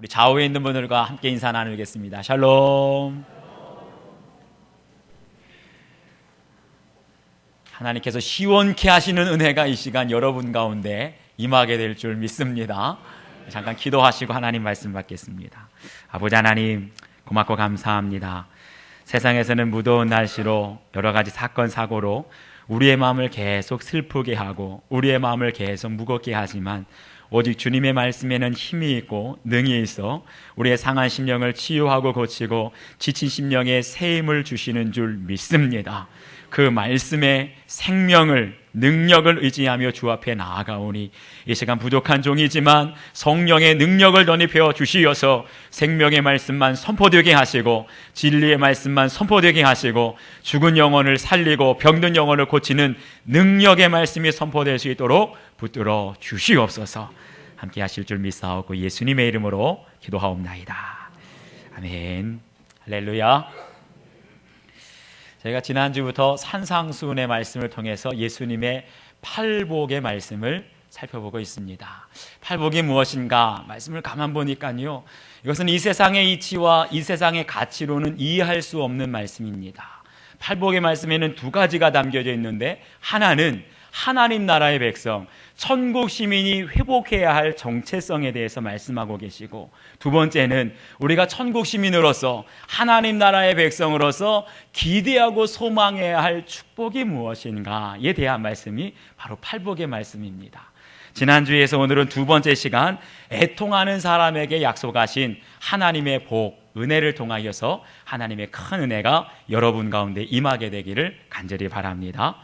우리 좌우에 있는 분들과 함께 인사 나누겠습니다. 샬롬. 하나님께서 시원케 하시는 은혜가 이 시간 여러분 가운데 임하게 될 줄 믿습니다. 잠깐 기도하시고 하나님 말씀 받겠습니다. 아버지 하나님, 고맙고 감사합니다. 세상에서는 무더운 날씨로 여러 가지 사건 사고로 우리의 마음을 계속 슬프게 하고 우리의 마음을 계속 무겁게 하지만 오직 주님의 말씀에는 힘이 있고 능이 있어 우리의 상한 심령을 치유하고 고치고 지친 심령에 새 힘을 주시는 줄 믿습니다. 그 말씀의 생명을, 능력을 의지하며 주 앞에 나아가오니 이 시간 부족한 종이지만 성령의 능력을 덧입혀 주시어서 생명의 말씀만 선포되게 하시고 진리의 말씀만 선포되게 하시고 죽은 영혼을 살리고 병든 영혼을 고치는 능력의 말씀이 선포될 수 있도록 붙들어 주시옵소서. 함께 하실 줄 믿사옵고 예수님의 이름으로 기도하옵나이다. 아멘. 할렐루야. 저희가 지난주부터 산상수훈의 말씀을 통해서 예수님의 팔복의 말씀을 살펴보고 있습니다. 팔복이 무엇인가 말씀을 가만 보니까요, 이것은 이 세상의 이치와 이 세상의 가치로는 이해할 수 없는 말씀입니다. 팔복의 말씀에는 두 가지가 담겨져 있는데, 하나는 하나님 나라의 백성, 천국 시민이 회복해야 할 정체성에 대해서 말씀하고 계시고, 두 번째는 우리가 천국 시민으로서 하나님 나라의 백성으로서 기대하고 소망해야 할 축복이 무엇인가에 대한 말씀이 바로 팔복의 말씀입니다. 지난주에서 오늘은 두 번째 시간, 애통하는 사람에게 약속하신 하나님의 복, 은혜를 통하여서 하나님의 큰 은혜가 여러분 가운데 임하게 되기를 간절히 바랍니다.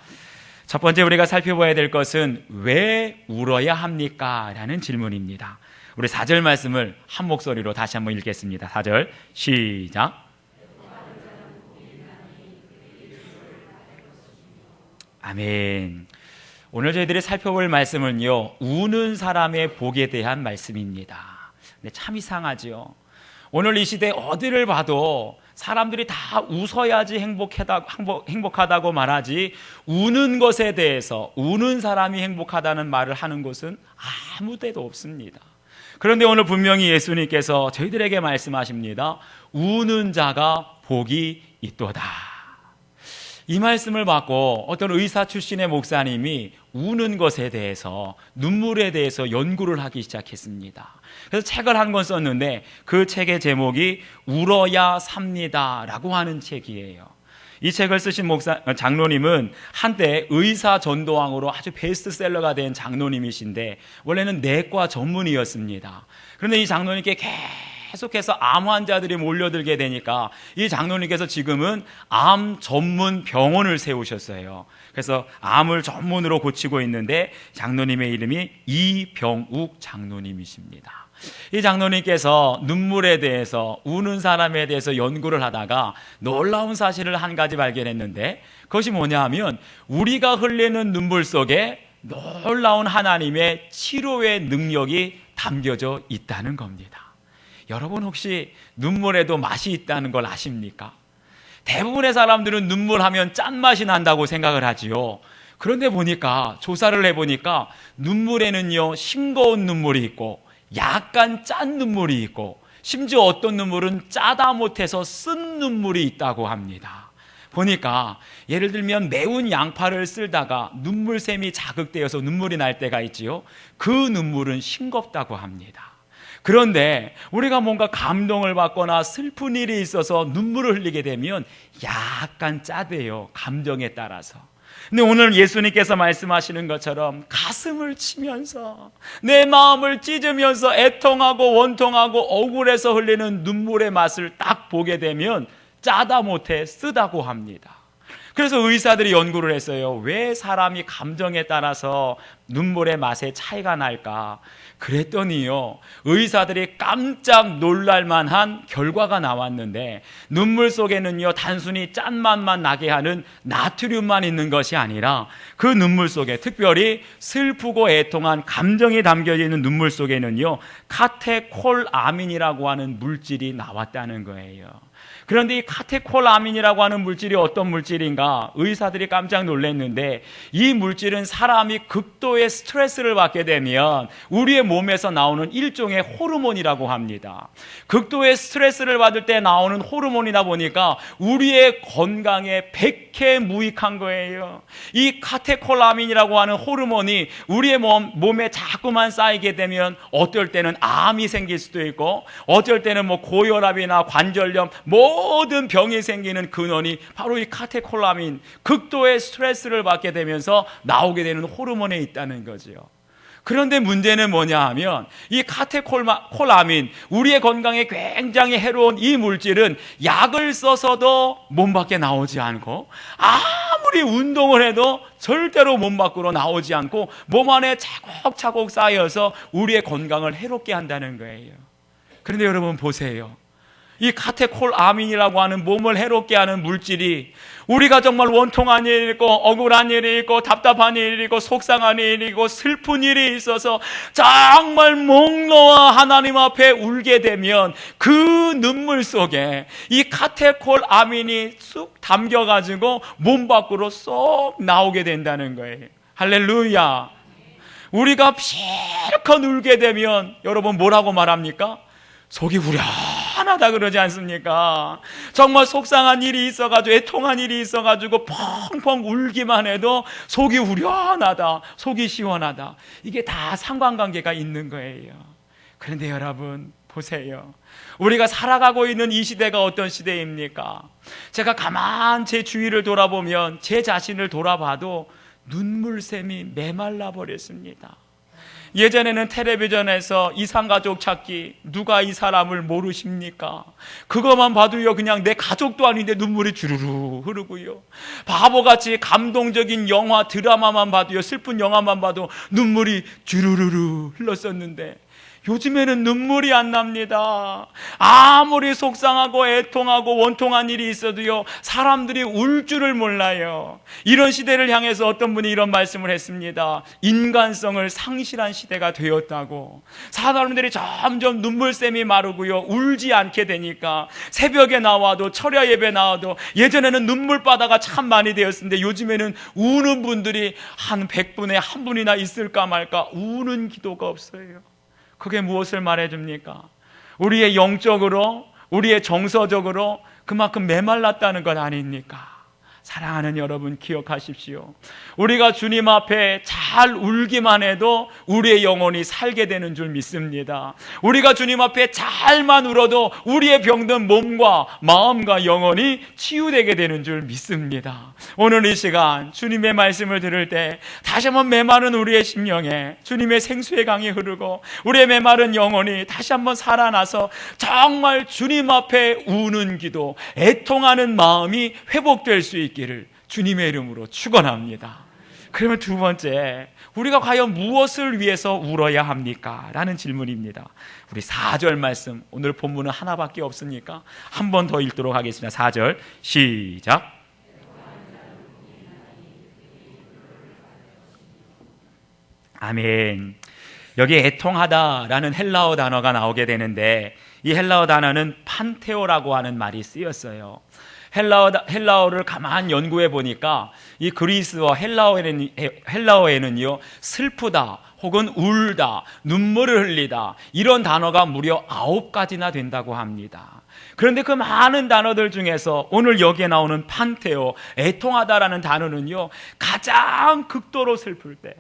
첫 번째 우리가 살펴봐야 될 것은 왜 울어야 합니까? 라는 질문입니다. 우리 4절 말씀을 한 목소리로 다시 한번 읽겠습니다. 4절 시작. 아멘. 오늘 저희들이 살펴볼 말씀은요, 우는 사람의 복에 대한 말씀입니다. 근데 참 이상하죠. 오늘 이 시대 어디를 봐도 사람들이 다 웃어야지 행복하다고 말하지, 우는 것에 대해서, 우는 사람이 행복하다는 말을 하는 곳은 아무 데도 없습니다. 그런데 오늘 분명히 예수님께서 저희들에게 말씀하십니다. 우는 자가 복이 있도다. 이 말씀을 받고 어떤 의사 출신의 목사님이 우는 것에 대해서, 눈물에 대해서 연구를 하기 시작했습니다. 그래서 책을 한 권 썼는데 그 책의 제목이 울어야 삽니다 라고 하는 책이에요. 이 책을 쓰신 장로님은 한때 의사 전도왕으로 아주 베스트셀러가 된 장로님이신데 원래는 내과 전문의였습니다. 그런데 이 장로님께 계속해서 암 환자들이 몰려들게 되니까 이 장로님께서 지금은 암 전문 병원을 세우셨어요. 그래서 암을 전문으로 고치고 있는데 장로님의 이름이 이병욱 장로님이십니다. 이 장로님께서 눈물에 대해서, 우는 사람에 대해서 연구를 하다가 놀라운 사실을 한 가지 발견했는데, 그것이 뭐냐 하면 우리가 흘리는 눈물 속에 놀라운 하나님의 치료의 능력이 담겨져 있다는 겁니다. 여러분 혹시 눈물에도 맛이 있다는 걸 아십니까? 대부분의 사람들은 눈물하면 짠맛이 난다고 생각을 하지요. 그런데 보니까, 조사를 해보니까 눈물에는요, 싱거운 눈물이 있고 약간 짠 눈물이 있고 심지어 어떤 눈물은 짜다 못해서 쓴 눈물이 있다고 합니다. 보니까 예를 들면 매운 양파를 쓸다가 눈물샘이 자극되어서 눈물이 날 때가 있지요. 그 눈물은 싱겁다고 합니다. 그런데 우리가 뭔가 감동을 받거나 슬픈 일이 있어서 눈물을 흘리게 되면 약간 짜대요, 감정에 따라서. 근데 오늘 예수님께서 말씀하시는 것처럼 가슴을 치면서 내 마음을 찢으면서 애통하고 원통하고 억울해서 흘리는 눈물의 맛을 딱 보게 되면 짜다 못해 쓰다고 합니다. 그래서 의사들이 연구를 했어요. 왜 사람이 감정에 따라서 눈물의 맛에 차이가 날까? 그랬더니요, 의사들이 깜짝 놀랄만한 결과가 나왔는데, 눈물 속에는요, 단순히 짠맛만 나게 하는 나트륨만 있는 것이 아니라 그 눈물 속에, 특별히 슬프고 애통한 감정이 담겨져 있는 눈물 속에는요, 카테콜아민이라고 하는 물질이 나왔다는 거예요. 그런데 이 카테콜아민이라고 하는 물질이 어떤 물질인가? 의사들이 깜짝 놀랐는데 이 물질은 사람이 극도의 스트레스를 받게 되면 우리의 몸에서 나오는 일종의 호르몬이라고 합니다. 극도의 스트레스를 받을 때 나오는 호르몬이다 보니까 우리의 건강에 백해무익한 거예요. 이 카테콜아민이라고 하는 호르몬이 우리의 몸에 자꾸만 쌓이게 되면 어떨 때는 암이 생길 수도 있고 어떨 때는 고혈압이나 관절염 모든 병이 생기는 근원이 바로 이 카테콜아민, 극도의 스트레스를 받게 되면서 나오게 되는 호르몬에 있다는 거죠. 그런데 문제는 뭐냐 하면 이 카테콜아민, 우리의 건강에 굉장히 해로운 이 물질은 약을 써서도 몸 밖에 나오지 않고 아무리 운동을 해도 절대로 몸 밖으로 나오지 않고 몸 안에 차곡차곡 쌓여서 우리의 건강을 해롭게 한다는 거예요. 그런데 여러분 보세요. 이 카테콜아민이라고 하는 몸을 해롭게 하는 물질이 우리가 정말 원통한 일이 있고 억울한 일이 있고 답답한 일이 있고 속상한 일이 있고 슬픈 일이 있어서 정말 목 놓아 하나님 앞에 울게 되면 그 눈물 속에 이 카테콜아민이 쑥 담겨가지고 몸 밖으로 쏙 나오게 된다는 거예요. 할렐루야. 우리가 실컷 울게 되면 여러분 뭐라고 말합니까? 속이 후련하다 그러지 않습니까? 정말 속상한 일이 있어가지고 애통한 일이 있어가지고 펑펑 울기만 해도 속이 후련하다, 속이 시원하다. 이게 다 상관관계가 있는 거예요. 그런데 여러분 보세요. 우리가 살아가고 있는 이 시대가 어떤 시대입니까? 제가 가만 제 주위를 돌아보면 제 자신을 돌아봐도 눈물샘이 메말라 버렸습니다. 예전에는 텔레비전에서 이상가족 찾기, 누가 이 사람을 모르십니까? 그것만 봐도요 그냥 내 가족도 아닌데 눈물이 주르르 흐르고요, 바보같이 감동적인 영화 드라마만 봐도요, 슬픈 영화만 봐도 눈물이 주르르 흘렀었는데 요즘에는 눈물이 안 납니다. 아무리 속상하고 애통하고 원통한 일이 있어도요 사람들이 울 줄을 몰라요. 이런 시대를 향해서 어떤 분이 이런 말씀을 했습니다. 인간성을 상실한 시대가 되었다고. 사람들이 점점 눈물샘이 마르고요 울지 않게 되니까 새벽에 나와도 철야 예배 나와도 예전에는 눈물바다가 참 많이 되었는데 요즘에는 우는 분들이 한 100분에 한 분이나 있을까 말까 우는 기도가 없어요. 그게 무엇을 말해줍니까? 우리의 영적으로, 우리의 정서적으로 그만큼 메말랐다는 것 아닙니까? 사랑하는 여러분 기억하십시오. 우리가 주님 앞에 잘 울기만 해도 우리의 영혼이 살게 되는 줄 믿습니다. 우리가 주님 앞에 잘만 울어도 우리의 병든 몸과 마음과 영혼이 치유되게 되는 줄 믿습니다. 오늘 이 시간 주님의 말씀을 들을 때 다시 한번 메마른 우리의 심령에 주님의 생수의 강이 흐르고 우리의 메마른 영혼이 다시 한번 살아나서 정말 주님 앞에 우는 기도, 애통하는 마음이 회복될 수 있기를 주님의 이름으로 축원합니다. 그러면 두 번째, 우리가 과연 무엇을 위해서 울어야 합니까? 라는 질문입니다. 우리 4절 말씀, 오늘 본문은 하나밖에 없으니까 한 번 더 읽도록 하겠습니다. 4절 시작. 아멘. 여기 애통하다라는 헬라어 단어가 나오게 되는데 이 헬라어 단어는 판테오라고 하는 말이 쓰였어요. 헬라어를 가만 연구해 보니까 이 그리스어 헬라어에는요 슬프다 혹은 울다, 눈물을 흘리다 이런 단어가 무려 9가지나 된다고 합니다. 그런데 그 많은 단어들 중에서 오늘 여기에 나오는 판테오, 애통하다라는 단어는요 가장 극도로 슬플 때,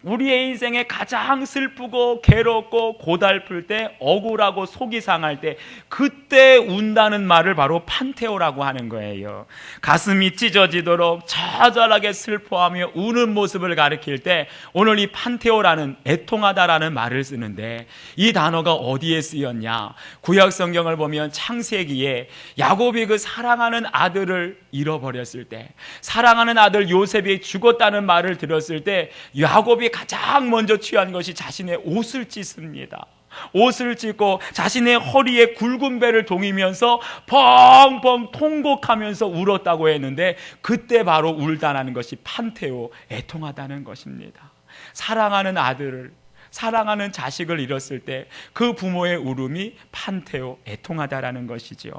우리의 인생에 가장 슬프고 괴롭고 고달플 때, 억울하고 속이 상할 때 그때 운다는 말을 바로 판테오라고 하는 거예요. 가슴이 찢어지도록 처절하게 슬퍼하며 우는 모습을 가리킬 때 오늘 이 판테오라는, 애통하다라는 말을 쓰는데 이 단어가 어디에 쓰였냐? 구약 성경을 보면 창세기에 야곱이 그 사랑하는 아들을 잃어버렸을 때, 사랑하는 아들 요셉이 죽었다는 말을 들었을 때 야곱이 가장 먼저 취한 것이 자신의 옷을 찢습니다. 옷을 찢고 자신의 허리에 굵은 배를 동이면서 펑펑 통곡하면서 울었다고 했는데 그때 바로 울다라는 것이 판테오, 애통하다는 것입니다. 사랑하는 아들을 사랑하는 자식을 잃었을 때 그 부모의 울음이 판테오, 애통하다라는 것이죠.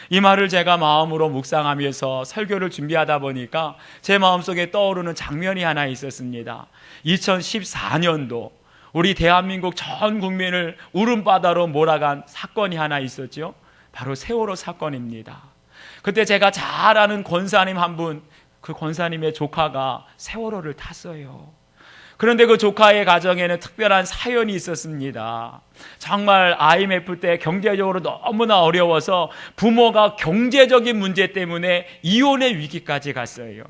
이 말을 제가 마음으로 묵상하면서 설교를 준비하다 보니까 제 마음속에 떠오르는 장면이 하나 있었습니다. 2014년도 우리 대한민국 전 국민을 울음바다로 몰아간 사건이 하나 있었죠. 바로 세월호 사건입니다. 그때 제가 잘 아는 권사님 한 분, 그 권사님의 조카가 세월호를 탔어요. 그런데 그 조카의 가정에는 특별한 사연이 있었습니다. 정말 IMF 때 경제적으로 너무나 어려워서 부모가 경제적인 문제 때문에 이혼의 위기까지 갔어요.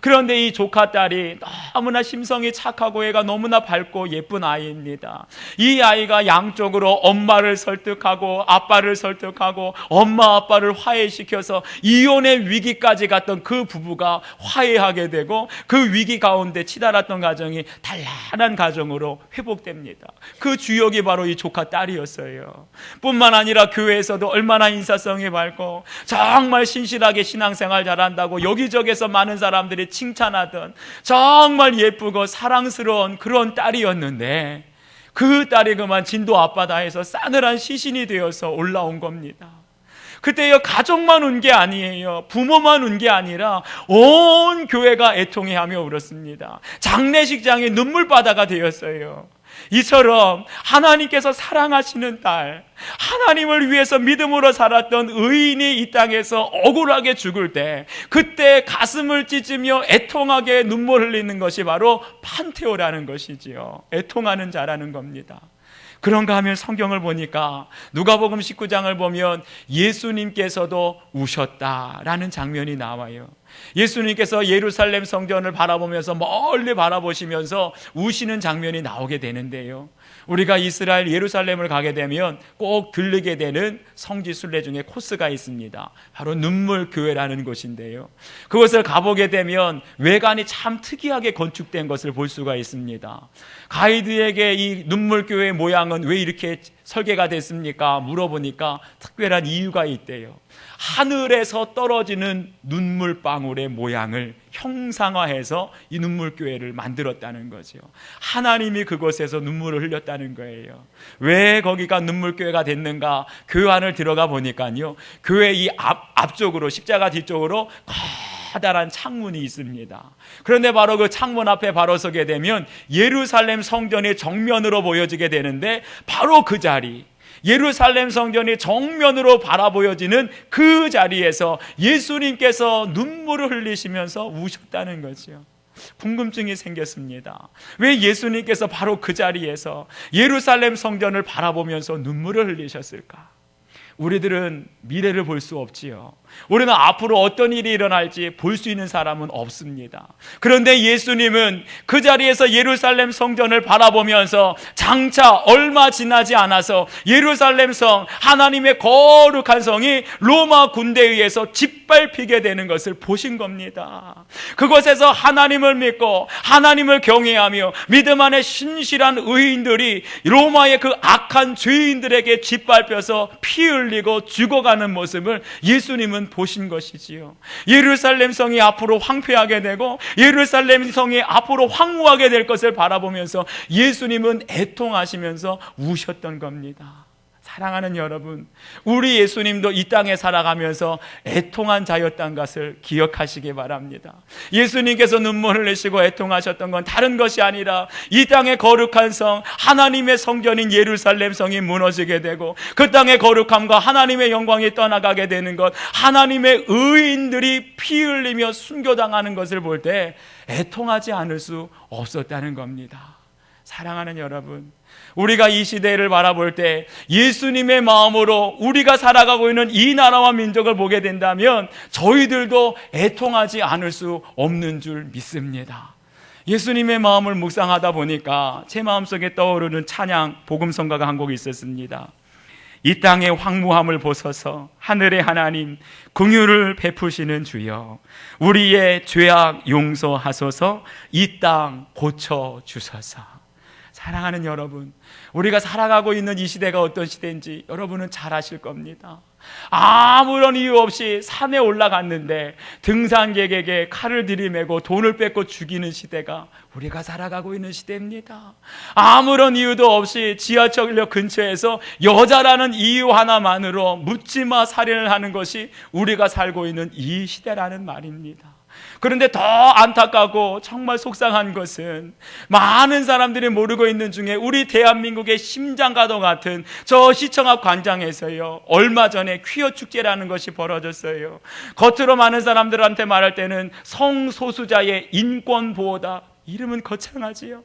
그런데 이 조카 딸이 너무나 심성이 착하고 애가 너무나 밝고 예쁜 아이입니다. 이 아이가 양쪽으로 엄마를 설득하고 아빠를 설득하고 엄마 아빠를 화해시켜서 이혼의 위기까지 갔던 그 부부가 화해하게 되고 그 위기 가운데 치달았던 가정이 단란한 가정으로 회복됩니다. 그 주역이 바로 이 조카 딸이었어요. 뿐만 아니라 교회에서도 얼마나 인사성이 밝고 정말 신실하게 신앙생활 잘한다고 여기저기서 많은 사람들이 칭찬하던 정말 예쁘고 사랑스러운 그런 딸이었는데 그 딸이 그만 진도 앞바다에서 싸늘한 시신이 되어서 올라온 겁니다. 그때요, 가족만 운 게 아니에요. 부모만 운 게 아니라 온 교회가 애통해하며 울었습니다. 장례식장이 눈물바다가 되었어요. 이처럼 하나님께서 사랑하시는 딸, 하나님을 위해서 믿음으로 살았던 의인이 이 땅에서 억울하게 죽을 때 그때 가슴을 찢으며 애통하게 눈물 흘리는 것이 바로 판테오라는 것이지요. 애통하는 자라는 겁니다. 그런가 하면 성경을 보니까 누가복음 19장을 보면 예수님께서도 우셨다라는 장면이 나와요. 예수님께서 예루살렘 성전을 바라보면서 멀리 바라보시면서 우시는 장면이 나오게 되는데요. 우리가 이스라엘 예루살렘을 가게 되면 꼭 들르게 되는 성지 순례 중에 코스가 있습니다. 바로 눈물교회라는 곳인데요. 그것을 가보게 되면 외관이 참 특이하게 건축된 것을 볼 수가 있습니다. 가이드에게 이 눈물교회 모양은 왜 이렇게 설계가 됐습니까? 물어보니까 특별한 이유가 있대요. 하늘에서 떨어지는 눈물방울의 모양을 형상화해서 이 눈물교회를 만들었다는 거죠. 하나님이 그곳에서 눈물을 흘렸다는 거예요. 왜 거기가 눈물교회가 됐는가? 교회 안을 들어가 보니까요, 교회 이 앞쪽으로, 십자가 뒤쪽으로 커다란 창문이 있습니다. 그런데 바로 그 창문 앞에 바로 서게 되면 예루살렘 성전이 정면으로 보여지게 되는데 바로 그 자리, 예루살렘 성전이 정면으로 바라보여지는 그 자리에서 예수님께서 눈물을 흘리시면서 우셨다는 거죠. 궁금증이 생겼습니다. 왜 예수님께서 바로 그 자리에서 예루살렘 성전을 바라보면서 눈물을 흘리셨을까? 우리들은 미래를 볼 수 없지요. 우리는 앞으로 어떤 일이 일어날지 볼 수 있는 사람은 없습니다. 그런데 예수님은 그 자리에서 예루살렘 성전을 바라보면서 장차 얼마 지나지 않아서 예루살렘 성, 하나님의 거룩한 성이 로마 군대에 의해서 짓밟히게 되는 것을 보신 겁니다. 그곳에서 하나님을 믿고 하나님을 경외하며 믿음 안에 신실한 의인들이 로마의 그 악한 죄인들에게 짓밟혀서 피 흘리고 죽어가는 모습을 예수님은 보신 것이지요. 예루살렘 성이 앞으로 황폐하게 되고 예루살렘 성이 앞으로 황무하게 될 것을 바라보면서 예수님은 애통하시면서 우셨던 겁니다. 사랑하는 여러분, 우리 예수님도 이 땅에 살아가면서 애통한 자였다는 것을 기억하시기 바랍니다. 예수님께서 눈물을 흘리시고 애통하셨던 건 다른 것이 아니라 이 땅의 거룩한 성, 하나님의 성전인 예루살렘 성이 무너지게 되고 그 땅의 거룩함과 하나님의 영광이 떠나가게 되는 것, 하나님의 의인들이 피 흘리며 순교당하는 것을 볼 때 애통하지 않을 수 없었다는 겁니다. 사랑하는 여러분, 우리가 이 시대를 바라볼 때 예수님의 마음으로 우리가 살아가고 있는 이 나라와 민족을 보게 된다면 저희들도 애통하지 않을 수 없는 줄 믿습니다. 예수님의 마음을 묵상하다 보니까 제 마음속에 떠오르는 찬양 복음성가가 한 곡이 있었습니다. 이 땅의 황무함을 보소서 하늘의 하나님 긍휼을 베푸시는 주여 우리의 죄악 용서하소서 이 땅 고쳐주소서. 사랑하는 여러분, 우리가 살아가고 있는 이 시대가 어떤 시대인지 여러분은 잘 아실 겁니다. 아무런 이유 없이 산에 올라갔는데 등산객에게 칼을 들이매고 돈을 뺏고 죽이는 시대가 우리가 살아가고 있는 시대입니다. 아무런 이유도 없이 지하철역 근처에서 여자라는 이유 하나만으로 묻지마 살인을 하는 것이 우리가 살고 있는 이 시대라는 말입니다. 그런데 더 안타깝고 정말 속상한 것은 많은 사람들이 모르고 있는 중에 우리 대한민국의 심장과도 같은 저 시청 앞 광장에서요, 얼마 전에 퀴어 축제라는 것이 벌어졌어요. 겉으로 많은 사람들한테 말할 때는 성소수자의 인권 보호다, 이름은 거창하지요.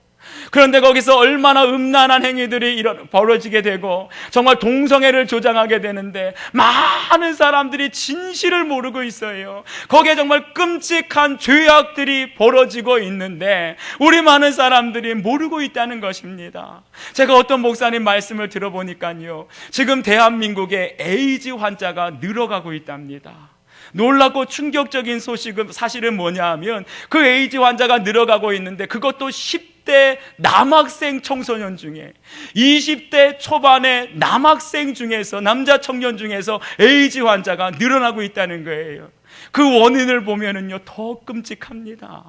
그런데 거기서 얼마나 음란한 행위들이 벌어지게 되고 정말 동성애를 조장하게 되는데 많은 사람들이 진실을 모르고 있어요. 거기에 정말 끔찍한 죄악들이 벌어지고 있는데 우리 많은 사람들이 모르고 있다는 것입니다. 제가 어떤 목사님 말씀을 들어보니까요, 지금 대한민국에 에이즈 환자가 늘어가고 있답니다. 놀랍고 충격적인 소식은 사실은 뭐냐 하면 그 에이즈 환자가 늘어가고 있는데 그것도 10대 남학생 청소년 중에 20대 초반의 남학생 중에서, 남자 청년 중에서 에이즈 환자가 늘어나고 있다는 거예요. 그 원인을 보면은요, 더 끔찍합니다.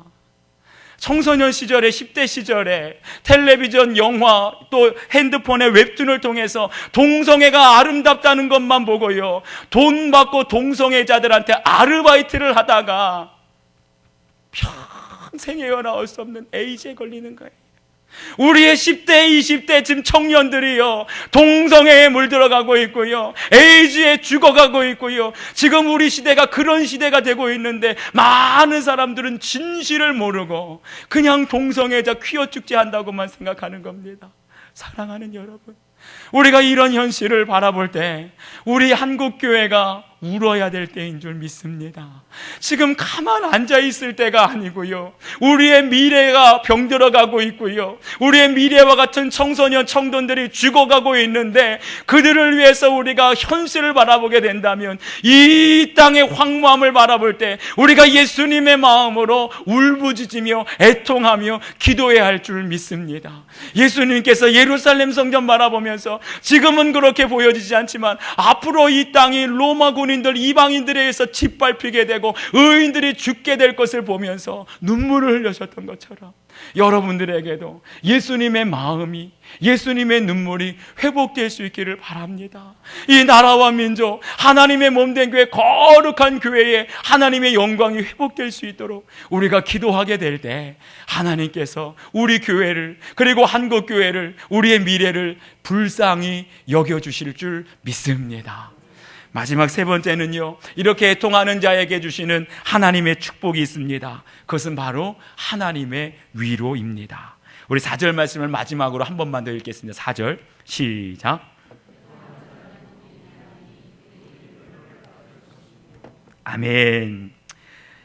청소년 시절에, 10대 시절에 텔레비전, 영화, 또 핸드폰의 웹툰을 통해서 동성애가 아름답다는 것만 보고요, 돈 받고 동성애자들한테 아르바이트를 하다가 평생 헤어나올 수 없는 에이즈에 걸리는 거예요. 우리의 10대, 20대 지금 청년들이요, 동성애에 물들어가고 있고요, 에이즈에 죽어가고 있고요. 지금 우리 시대가 그런 시대가 되고 있는데 많은 사람들은 진실을 모르고 그냥 동성애자 퀴어 축제 한다고만 생각하는 겁니다. 사랑하는 여러분, 우리가 이런 현실을 바라볼 때 우리 한국교회가 울어야 될 때인 줄 믿습니다. 지금 가만 앉아 있을 때가 아니고요, 우리의 미래가 병들어가고 있고요, 우리의 미래와 같은 청소년 청년들이 죽어가고 있는데 그들을 위해서 우리가 현실을 바라보게 된다면 이 땅의 황무함을 바라볼 때 우리가 예수님의 마음으로 울부짖으며 애통하며 기도해야 할 줄 믿습니다. 예수님께서 예루살렘 성전 바라보면서 지금은 그렇게 보여지지 않지만 앞으로 이 땅이 로마군인들, 이방인들에 의해서 짓밟히게 되고 의인들이 죽게 될 것을 보면서 눈물을 흘리셨던 것처럼 여러분들에게도 예수님의 마음이, 예수님의 눈물이 회복될 수 있기를 바랍니다. 이 나라와 민족, 하나님의 몸된 교회, 거룩한 교회에 하나님의 영광이 회복될 수 있도록 우리가 기도하게 될 때 하나님께서 우리 교회를, 그리고 한국교회를, 우리의 미래를 불쌍히 여겨주실 줄 믿습니다. 마지막 세 번째는요, 이렇게 애통하는 자에게 주시는 하나님의 축복이 있습니다. 그것은 바로 하나님의 위로입니다. 우리 4절 말씀을 마지막으로 한 번만 더 읽겠습니다. 4절 시작. 아멘.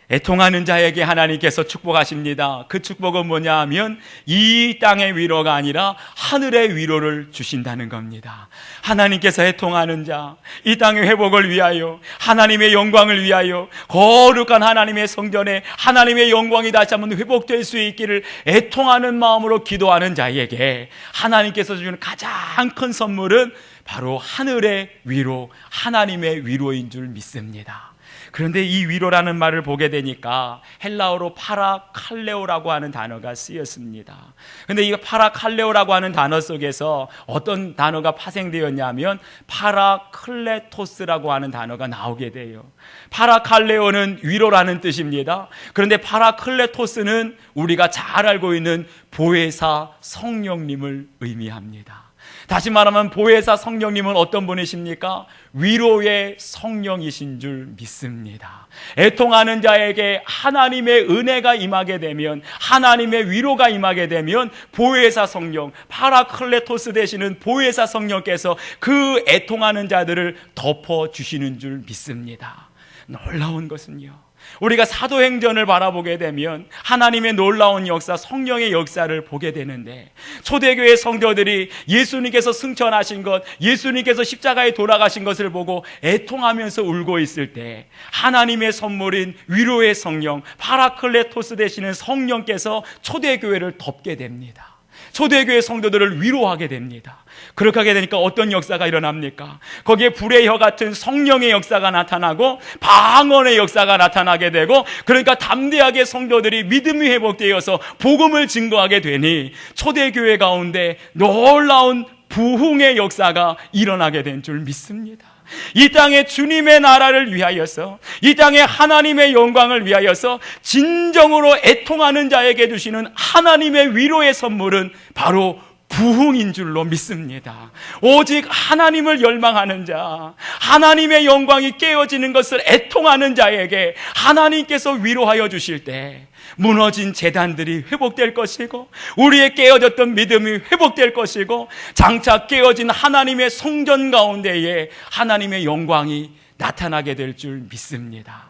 애통하는 자에게 하나님께서 축복하십니다. 그 축복은 뭐냐 하면 이 땅의 위로가 아니라 하늘의 위로를 주신다는 겁니다. 하나님께서 애통하는 자, 이 땅의 회복을 위하여, 하나님의 영광을 위하여, 거룩한 하나님의 성전에 하나님의 영광이 다시 한번 회복될 수 있기를 애통하는 마음으로 기도하는 자에게 하나님께서 주는 가장 큰 선물은 바로 하늘의 위로, 하나님의 위로인 줄 믿습니다. 그런데 이 위로라는 말을 보게 되니까 헬라어로 파라칼레오라고 하는 단어가 쓰였습니다. 그런데 이 파라칼레오라고 하는 단어 속에서 어떤 단어가 파생되었냐면 파라클레토스라고 하는 단어가 나오게 돼요. 파라칼레오는 위로라는 뜻입니다. 그런데 파라클레토스는 우리가 잘 알고 있는 보혜사 성령님을 의미합니다. 다시 말하면 보혜사 성령님은 어떤 분이십니까? 위로의 성령이신 줄 믿습니다. 애통하는 자에게 하나님의 은혜가 임하게 되면, 하나님의 위로가 임하게 되면 보혜사 성령, 파라클레토스 되시는 보혜사 성령께서 그 애통하는 자들을 덮어주시는 줄 믿습니다. 놀라운 것은요, 우리가 사도행전을 바라보게 되면 하나님의 놀라운 역사, 성령의 역사를 보게 되는데 초대교회 성도들이 예수님께서 승천하신 것, 예수님께서 십자가에 돌아가신 것을 보고 애통하면서 울고 있을 때 하나님의 선물인 위로의 성령, 파라클레토스 되시는 성령께서 초대교회를 덮게 됩니다. 초대교회 성도들을 위로하게 됩니다. 그렇게 하게 되니까 어떤 역사가 일어납니까? 거기에 불의 혀 같은 성령의 역사가 나타나고 방언의 역사가 나타나게 되고, 그러니까 담대하게 성도들이 믿음이 회복되어서 복음을 증거하게 되니 초대교회 가운데 놀라운 부흥의 역사가 일어나게 된 줄 믿습니다. 이 땅에 주님의 나라를 위하여서, 이 땅에 하나님의 영광을 위하여서 진정으로 애통하는 자에게 주시는 하나님의 위로의 선물은 바로 부흥인 줄로 믿습니다. 오직 하나님을 열망하는 자, 하나님의 영광이 깨어지는 것을 애통하는 자에게 하나님께서 위로하여 주실 때 무너진 제단들이 회복될 것이고, 우리의 깨어졌던 믿음이 회복될 것이고, 장차 깨어진 하나님의 성전 가운데에 하나님의 영광이 나타나게 될 줄 믿습니다.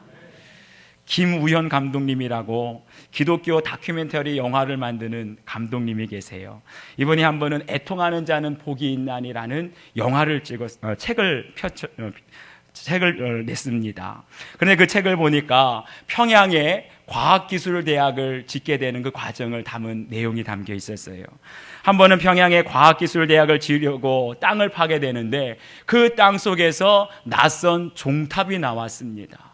김우현 감독님이라고 기독교 다큐멘터리 영화를 만드는 감독님이 계세요. 이분이 한 번은 애통하는 자는 복이 있나니라는 영화를 책을 냈습니다. 그런데 그 책을 보니까 평양에 과학기술대학을 짓게 되는 그 과정을 담은 내용이 담겨 있었어요. 한 번은 평양에 과학기술대학을 지으려고 땅을 파게 되는데 그 땅 속에서 낯선 종탑이 나왔습니다.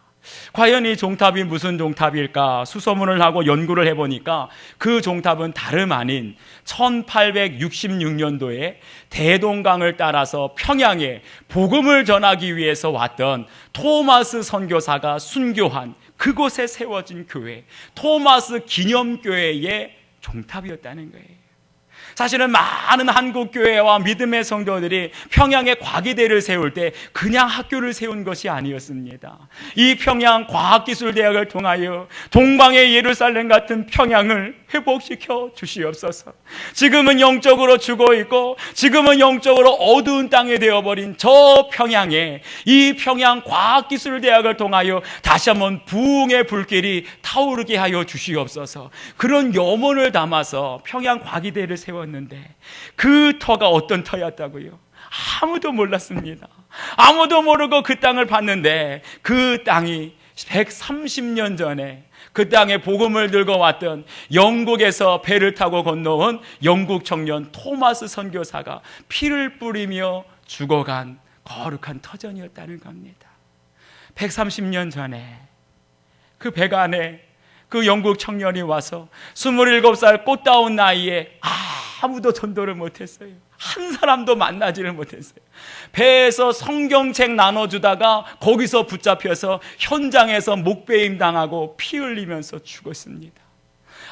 과연 이 종탑이 무슨 종탑일까 수소문을 하고 연구를 해보니까 그 종탑은 다름 아닌 1866년도에 대동강을 따라서 평양에 복음을 전하기 위해서 왔던 토마스 선교사가 순교한 그곳에 세워진 교회, 토마스 기념교회의 종탑이었다는 거예요. 사실은 많은 한국교회와 믿음의 성도들이 평양에 과기대를 세울 때 그냥 학교를 세운 것이 아니었습니다. 이 평양 과학기술대학을 통하여 동방의 예루살렘 같은 평양을 회복시켜 주시옵소서. 지금은 영적으로 죽어 있고 지금은 영적으로 어두운 땅이 되어버린 저 평양에 이 평양 과학기술대학을 통하여 다시 한번 부흥의 불길이 타오르게 하여 주시옵소서. 그런 염원을 담아서 평양 과기대를 세웠는데 그 터가 어떤 터였다고요? 아무도 몰랐습니다. 아무도 모르고 그 땅을 봤는데 그 땅이 130년 전에 그 땅에 복음을 들고 왔던 영국에서 배를 타고 건너온 영국 청년 토마스 선교사가 피를 뿌리며 죽어간 거룩한 터전이었다는 겁니다. 130년 전에 그 배가 안에 그 영국 청년이 와서 27살 꽃다운 나이에 아무도 전도를 못했어요. 한 사람도 만나지를 못했어요. 배에서 성경책 나눠주다가 거기서 붙잡혀서 현장에서 목베임 당하고 피 흘리면서 죽었습니다.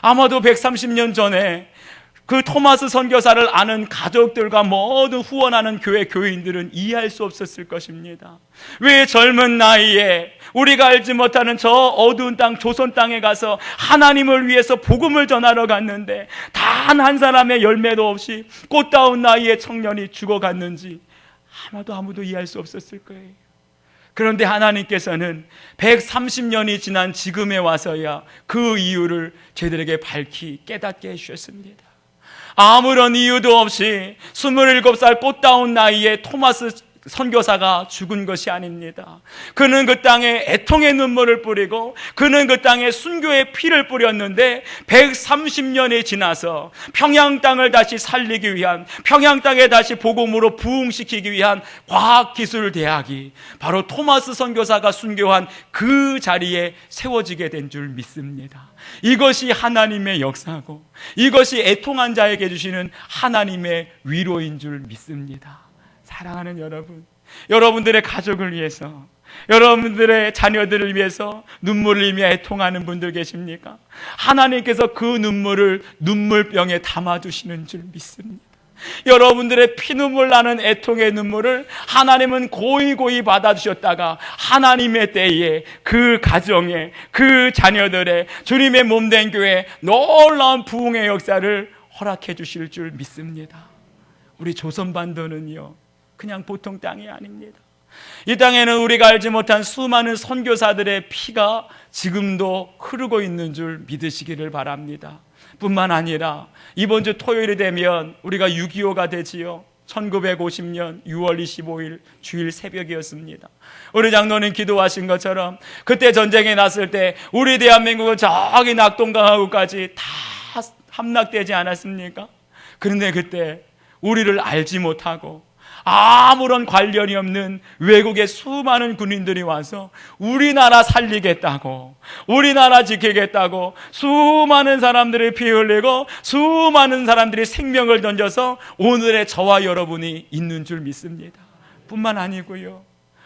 아마도 130년 전에 그 토마스 선교사를 아는 가족들과 모두 후원하는 교회 교인들은 이해할 수 없었을 것입니다. 왜 젊은 나이에 우리가 알지 못하는 저 어두운 땅 조선 땅에 가서 하나님을 위해서 복음을 전하러 갔는데 단 한 사람의 열매도 없이 꽃다운 나이에 청년이 죽어갔는지 아무도 이해할 수 없었을 거예요. 그런데 하나님께서는 130년이 지난 지금에 와서야 그 이유를 저희들에게 밝히 깨닫게 해주셨습니다. 아무런 이유도 없이 27살 꽃다운 나이에 토마스 선교사가 죽은 것이 아닙니다. 그는 그 땅에 애통의 눈물을 뿌리고 그는 그 땅에 순교의 피를 뿌렸는데 130년이 지나서 평양 땅을 다시 살리기 위한, 평양 땅에 다시 복음으로 부흥시키기 위한 과학기술대학이 바로 토마스 선교사가 순교한 그 자리에 세워지게 된 줄 믿습니다. 이것이 하나님의 역사고 이것이 애통한 자에게 주시는 하나님의 위로인 줄 믿습니다. 사랑하는 여러분, 여러분들의 가족을 위해서, 여러분들의 자녀들을 위해서 눈물을 흘리며 애통하는 분들 계십니까? 하나님께서 그 눈물을 눈물병에 담아주시는 줄 믿습니다. 여러분들의 피눈물 나는 애통의 눈물을 하나님은 고이고이 받아주셨다가 하나님의 때에 그 가정에, 그 자녀들의 주님의 몸된 교회에 놀라운 부흥의 역사를 허락해 주실 줄 믿습니다. 우리 조선반도는요 그냥 보통 땅이 아닙니다. 이 땅에는 우리가 알지 못한 수많은 선교사들의 피가 지금도 흐르고 있는 줄 믿으시기를 바랍니다. 뿐만 아니라 이번 주 토요일이 되면 우리가 6.25가 되지요. 1950년 6월 25일 주일 새벽이었습니다. 우리 장로님 기도하신 것처럼 그때 전쟁이 났을 때 우리 대한민국은 저기 낙동강하고까지 다 함락되지 않았습니까? 그런데 그때 우리를 알지 못하고 아무런 관련이 없는 외국의 수많은 군인들이 와서 우리나라 살리겠다고, 우리나라 지키겠다고 수많은 사람들이 피 흘리고 수많은 사람들이 생명을 던져서 오늘의 저와 여러분이 있는 줄 믿습니다. 뿐만 아니고요,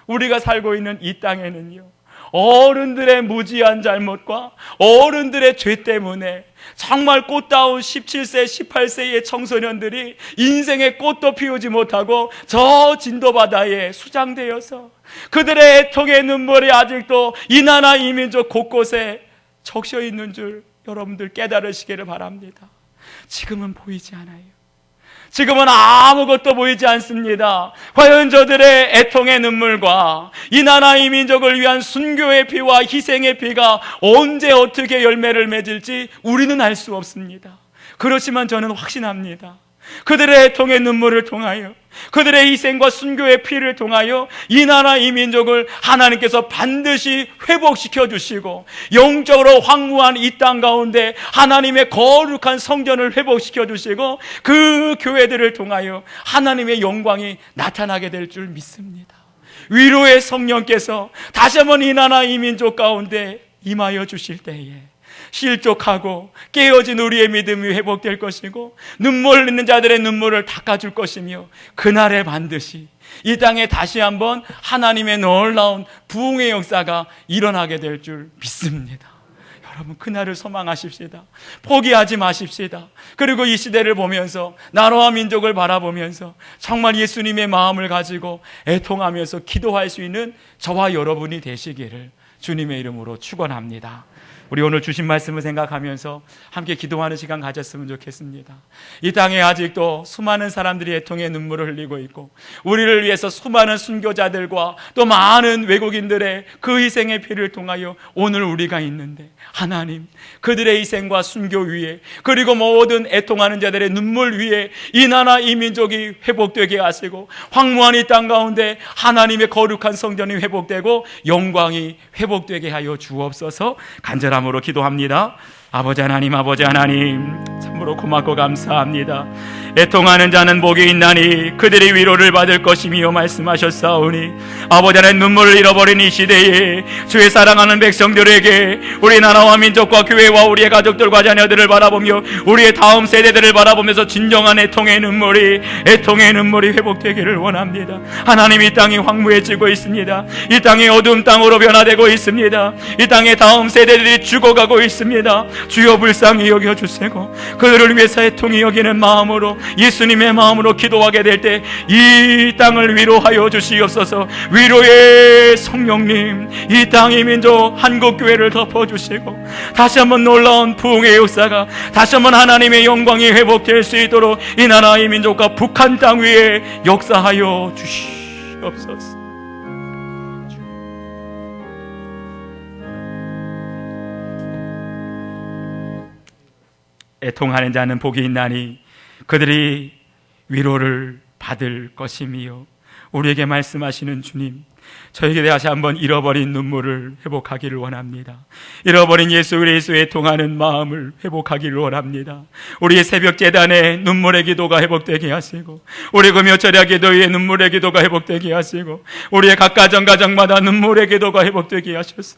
우리가 살고 있는 이 땅에는요, 어른들의 무지한 잘못과 어른들의 죄 때문에 정말 꽃다운 17세, 18세의 청소년들이 인생의 꽃도 피우지 못하고 저 진도바다에 수장되어서 그들의 애통의 눈물이 아직도 이 나라 이 민족 곳곳에 적셔 있는 줄 여러분들 깨달으시기를 바랍니다. 지금은 보이지 않아요. 지금은 아무것도 보이지 않습니다. 과연 저들의 애통의 눈물과 이 나라 이 민족을 위한 순교의 피와 희생의 피가 언제 어떻게 열매를 맺을지 우리는 알 수 없습니다. 그렇지만 저는 확신합니다. 그들의 애통의 눈물을 통하여, 그들의 희생과 순교의 피를 통하여 이 나라 이 민족을 하나님께서 반드시 회복시켜 주시고 영적으로 황무한 이 땅 가운데 하나님의 거룩한 성전을 회복시켜 주시고 그 교회들을 통하여 하나님의 영광이 나타나게 될 줄 믿습니다. 위로의 성령께서 다시 한번 이 나라 이 민족 가운데 임하여 주실 때에 실족하고 깨어진 우리의 믿음이 회복될 것이고 눈물 흘리는 자들의 눈물을 닦아줄 것이며 그날에 반드시 이 땅에 다시 한번 하나님의 놀라운 부흥의 역사가 일어나게 될 줄 믿습니다. 여러분, 그날을 소망하십시다. 포기하지 마십시다. 그리고 이 시대를 보면서 나라와 민족을 바라보면서 정말 예수님의 마음을 가지고 애통하면서 기도할 수 있는 저와 여러분이 되시기를 주님의 이름으로 축원합니다. 우리 오늘 주신 말씀을 생각하면서 함께 기도하는 시간 가졌으면 좋겠습니다. 이 땅에 아직도 수많은 사람들이 애통의 눈물을 흘리고 있고 우리를 위해서 수많은 순교자들과 또 많은 외국인들의 그 희생의 피를 통하여 오늘 우리가 있는데, 하나님 그들의 희생과 순교 위에 그리고 모든 애통하는 자들의 눈물 위에 이 나라 이 민족이 회복되게 하시고 황무한 이 땅 가운데 하나님의 거룩한 성전이 회복되고 영광이 회복되게 하여 주옵소서. 간절함으로 기도합니다. 아버지 하나님, 아버지 하나님, 참으로 고맙고 감사합니다. 애통하는 자는 복이 있나니 그들이 위로를 받을 것이며 말씀하셨사오니, 아버지 하나님, 눈물을 잃어버린 이 시대에 주의 사랑하는 백성들에게 우리 나라와 민족과 교회와 우리의 가족들과 자녀들을 바라보며 우리의 다음 세대들을 바라보면서 진정한 애통의 눈물이 회복되기를 원합니다. 하나님, 이 땅이 황무해지고 있습니다. 이 땅이 어두운 땅으로 변화되고 있습니다. 이 땅의 다음 세대들이 죽어가고 있습니다. 주여 불쌍히 여겨주시고 그들을 위해서 애통히 여기는 마음으로, 예수님의 마음으로 기도하게 될 때 이 땅을 위로하여 주시옵소서. 위로의 성령님, 이 땅의 민족 한국교회를 덮어주시고 다시 한번 놀라운 부흥의 역사가, 다시 한번 하나님의 영광이 회복될 수 있도록 이 나라의 민족과 북한 땅 위에 역사하여 주시옵소서. 애통하는 자는 복이 있나니 그들이 위로를 받을 것이며, 우리에게 말씀하시는 주님, 저에게 다시 한번 잃어버린 눈물을 회복하기를 원합니다. 잃어버린 예수 그리스도의 애통하는 마음을 회복하기를 원합니다. 우리의 새벽 제단에 눈물의 기도가 회복되게 하시고, 우리 금요철야 기도의 눈물의 기도가 회복되게 하시고, 우리의 각 가정마다 눈물의 기도가 회복되게 하셔서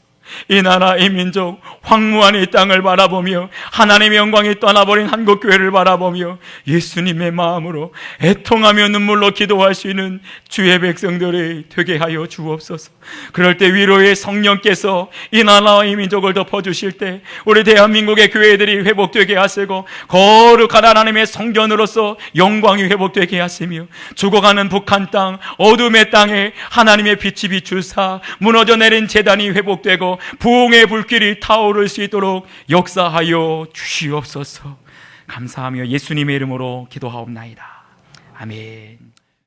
이 나라 이 민족 황무한 이 땅을 바라보며 하나님의 영광이 떠나버린 한국교회를 바라보며 예수님의 마음으로 애통하며 눈물로 기도할 수 있는 주의 백성들이 되게 하여 주옵소서. 그럴 때 위로의 성령께서 이 나라와 이 민족을 덮어주실 때 우리 대한민국의 교회들이 회복되게 하시고 거룩한 하나님의 성전으로서 영광이 회복되게 하시며, 죽어가는 북한 땅 어둠의 땅에 하나님의 빛이 비추사 무너져 내린 제단이 회복되고 부흥의 불길이 타오를 수 있도록 역사하여 주시옵소서. 감사하며 예수님의 이름으로 기도하옵나이다. 아멘.